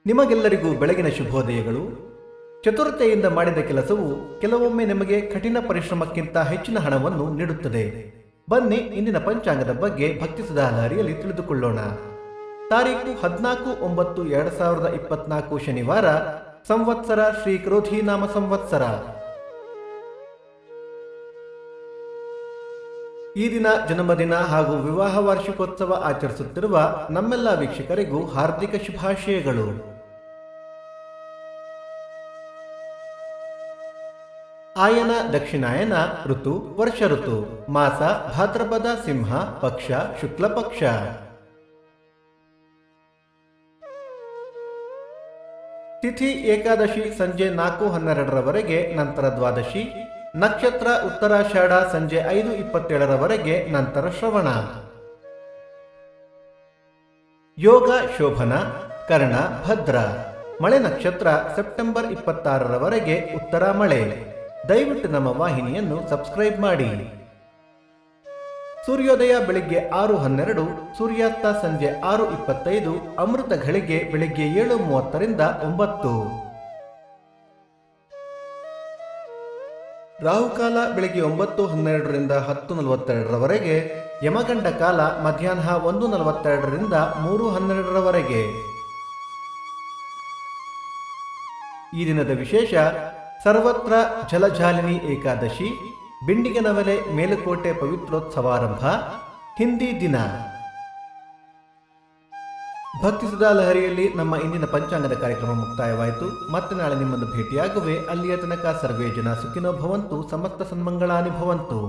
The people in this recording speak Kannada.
ನಿಮಗೆಲ್ಲರಿಗೂ ಬೆಳಗಿನ ಶುಭೋದಯಗಳು. ಚತುರತೆಯಿಂದ ಮಾಡಿದ ಕೆಲಸವು ಕೆಲವೊಮ್ಮೆ ನಿಮಗೆ ಕಠಿಣ ಪರಿಶ್ರಮಕ್ಕಿಂತ ಹೆಚ್ಚಿನ ಹಣವನ್ನು ನೀಡುತ್ತದೆ. ಬನ್ನಿ ಇಂದಿನ ಪಂಚಾಂಗದ ಬಗ್ಗೆ ಭಕ್ತಿ ಸುಧಾ ಲಹರಿಯಲ್ಲಿ ತಿಳಿದುಕೊಳ್ಳೋಣ. ತಾರೀಕು 14/9/2024 ಶನಿವಾರ, ಸಂವತ್ಸರ ಶ್ರೀ ಕ್ರೋಧಿ ನಾಮ ಸಂವತ್ಸರ. ಈ ದಿನ ಜನ್ಮದಿನ ಹಾಗೂ ವಿವಾಹ ವಾರ್ಷಿಕೋತ್ಸವ ಆಚರಿಸುತ್ತಿರುವ ನಮ್ಮೆಲ್ಲ ವೀಕ್ಷಕರಿಗೂ ಹಾರ್ದಿಕ ಶುಭಾಶಯಗಳು. ಆಯನ ದಕ್ಷಿಣಾಯನ, ಋತು ವರ್ಷ ಋತು, ಮಾಸ ಭಾದ್ರಪದ ಸಿಂಹ, ಪಕ್ಷ ಶುಕ್ಲ ಪಕ್ಷ. ತಿಥಿ ಏಕಾದಶಿ ಸಂಜೆ 4:12 ನಂತರ ದ್ವಾದಶಿ, ನಕ್ಷತ್ರ ಉತ್ತರಾಷಾಢ ಸಂಜೆ 5:27 ನಂತರ ಶ್ರವಣ. ಯೋಗ ಶೋಭನ, ಕರ್ಣ ಭದ್ರ. ಮಳೆ ನಕ್ಷತ್ರ ಸೆಪ್ಟೆಂಬರ್ 26 ಉತ್ತರ ಮಳೆ. ದಯವಿಟ್ಟು ನಮ್ಮ ವಾಹಿನಿಯನ್ನು ಸಬ್ಸ್ಕ್ರೈಬ್ ಮಾಡಿ. ಸೂರ್ಯೋದಯ ಬೆಳಿಗ್ಗೆ 6:12, ಸೂರ್ಯಾಸ್ತ ಸಂಜೆ 6:25, ಅಮೃತ ಘಳಿಗೆ ಬೆಳಿಗ್ಗೆ 7:30 9. ರಾಹುಕಾಲ ಬೆಳಿಗ್ಗೆ 9:12 10:42, ಯಮಗಂಡ ಕಾಲ ಮಧ್ಯಾಹ್ನ 1:42 3:12. ಈ ದಿನದ ವಿಶೇಷ: ಸರ್ವತ್ರ ಜಲಜಾಲಿನಿ ಏಕಾದಶಿ, ಬಿಂಡಿಗನವಲೆ ಮೇಲುಕೋಟೆ ಪವಿತ್ರೋತ್ಸವಾರಂಭ, ಹಿಂದಿ ದಿನ. ಭಕ್ತಿ ಸುಧಾ ಲಹರಿಯಲ್ಲಿ ನಮ್ಮ ಇಂದಿನ ಪಂಚಾಂಗದ ಕಾರ್ಯಕ್ರಮ ಮುಕ್ತಾಯವಾಯಿತು. ಮತ್ತೆ ನಾಳೆ ನಿಮ್ಮನ್ನು ಭೇಟಿಯಾಗುವೆ. ಅಲ್ಲಿಯ ತನಕ ಸರ್ವೇ ಜನ ಸುಖಿನೋ ಭವಂತು, ಸಮಸ್ತ ಸನ್ಮಂಗಳಾನಿ ಭವಂತು.